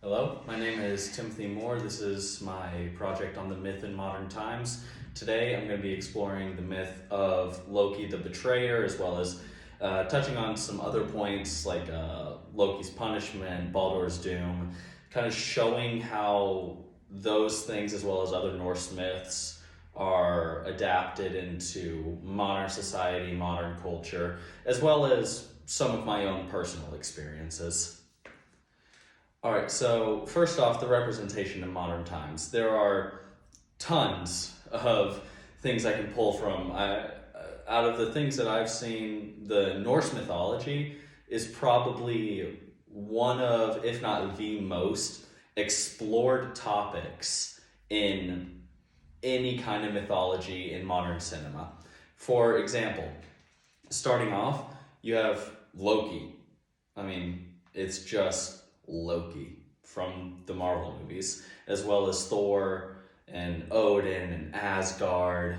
Hello, my name is Timothy Moore. This is my project on the myth in modern times. Today I'm going to be exploring the myth of Loki the Betrayer, as well as touching on some other points like Loki's punishment, Baldur's Doom, kind of showing how those things, as well as other Norse myths, are adapted into modern society, modern culture, as well as some of my own personal experiences. All right, so first off, the representation in modern times. There are tons of things I can pull from. Out of the things that I've seen, the Norse mythology is probably one of, if not the most, explored topics in any kind of mythology in modern cinema. For example, starting off, you have Loki. I mean, it's just Loki from the Marvel movies, as well as Thor and Odin and Asgard.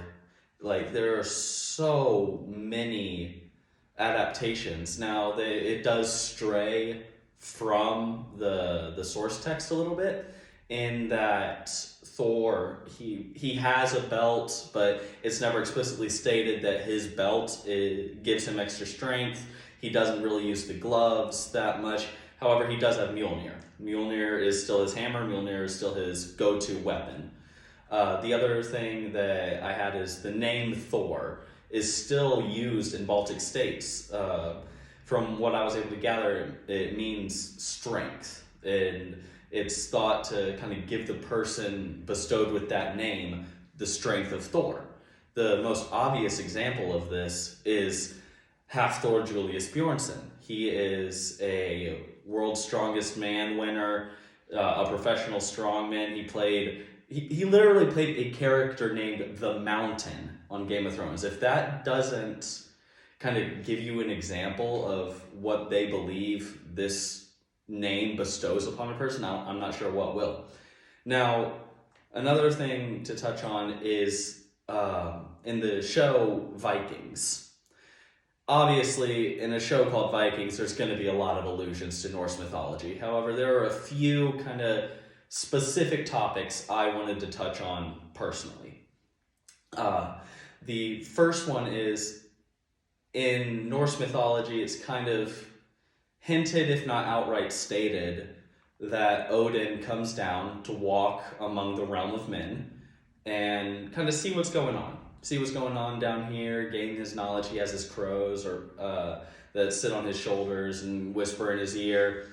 Like, there are so many adaptations. Now, it does stray from the source text a little bit, in that Thor, he has a belt, but it's never explicitly stated that his belt gives him extra strength. He doesn't really use the gloves that much. However, he does have Mjolnir. Mjolnir is still his hammer. Mjolnir is still his go-to weapon. The other thing that I had is the name Thor is still used in Baltic states. From what I was able to gather, it means strength. And it's thought to kind of give the person bestowed with that name the strength of Thor. The most obvious example of this is Hafthor Julius Bjornsson. He is a World's Strongest Man winner, a professional strongman. He literally played a character named the Mountain on Game of Thrones. If that doesn't kind of give you an example of what they believe this name bestows upon a person, I'm not sure what will. Now, another thing to touch on is in the show Vikings. Obviously, in a show called Vikings, there's going to be a lot of allusions to Norse mythology. However, there are a few kind of specific topics I wanted to touch on personally. The first one is, in Norse mythology, it's kind of hinted, if not outright stated, that Odin comes down to walk among the realm of men and kind of see what's going on. See what's going on down here, gain his knowledge. He has his crows that sit on his shoulders and whisper in his ear.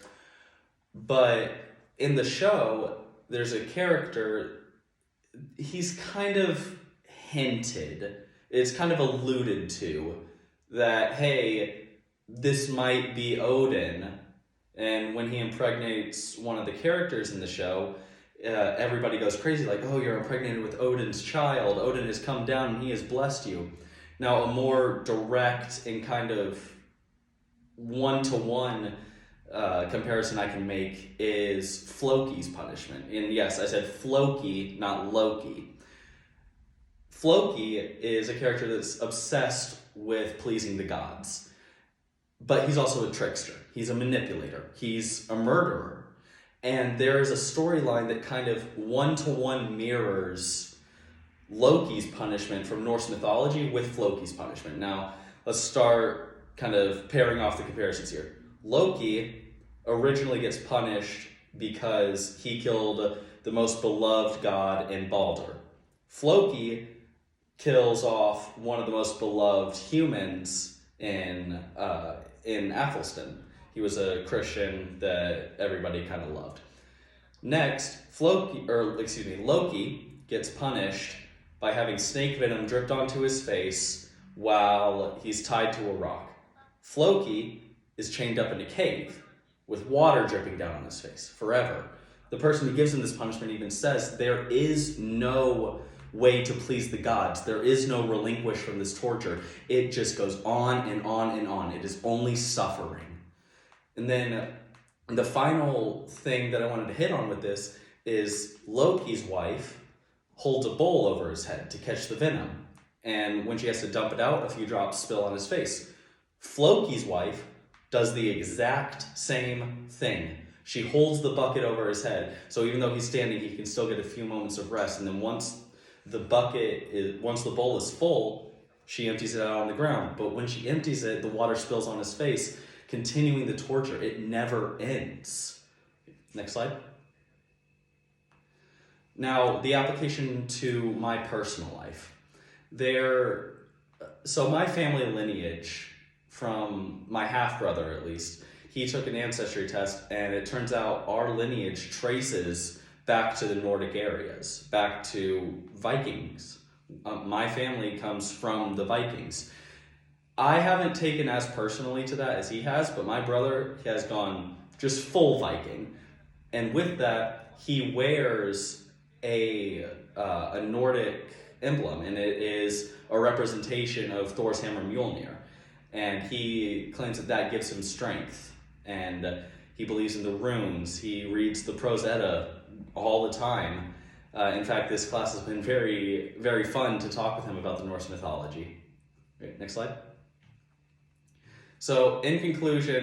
But in the show, there's a character, he's kind of hinted, it's kind of alluded to, that, hey, this might be Odin. And when he impregnates one of the characters in the show, everybody goes crazy, like, oh, you're impregnated with Odin's child. Odin has come down and he has blessed you. Now, a more direct and kind of one-to-one comparison I can make is Floki's punishment. And yes, I said Floki, not Loki. Floki is a character that's obsessed with pleasing the gods. But he's also a trickster. He's a manipulator. He's a murderer. And there is a storyline that kind of one-to-one mirrors Loki's punishment from Norse mythology with Floki's punishment. Now, let's start kind of pairing off the comparisons here. Loki originally gets punished because he killed the most beloved god in Baldur. Floki kills off one of the most beloved humans in Athelstan. He was a Christian that everybody kind of loved. Next, Loki gets punished by having snake venom dripped onto his face while he's tied to a rock. Floki is chained up in a cave with water dripping down on his face forever. The person who gives him this punishment even says there is no way to please the gods. There is no relinquish from this torture. It just goes on and on and on. It is only suffering. And then the final thing that I wanted to hit on with this is Loki's wife holds a bowl over his head to catch the venom. And when she has to dump it out, a few drops spill on his face. Floki's wife does the exact same thing, She holds the bucket over his head, so even though he's standing, he can still get a few moments of rest. And then once the bowl is full, she empties it out on the ground. But when she empties it, the water spills on his face, continuing the torture. It never ends. Next slide. Now, the application to my personal life. So my family lineage, from my half-brother at least, he took an ancestry test, and it turns out our lineage traces back to the Nordic areas, back to Vikings. My family comes from the Vikings. I haven't taken as personally to that as he has, but my brother has gone just full Viking. And with that, he wears a Nordic emblem, and it is a representation of Thor's hammer Mjolnir. And he claims that gives him strength. And he believes in the runes. He reads the Prose Edda all the time. In fact, this class has been very, very fun to talk with him about the Norse mythology. Great, next slide. So, in conclusion,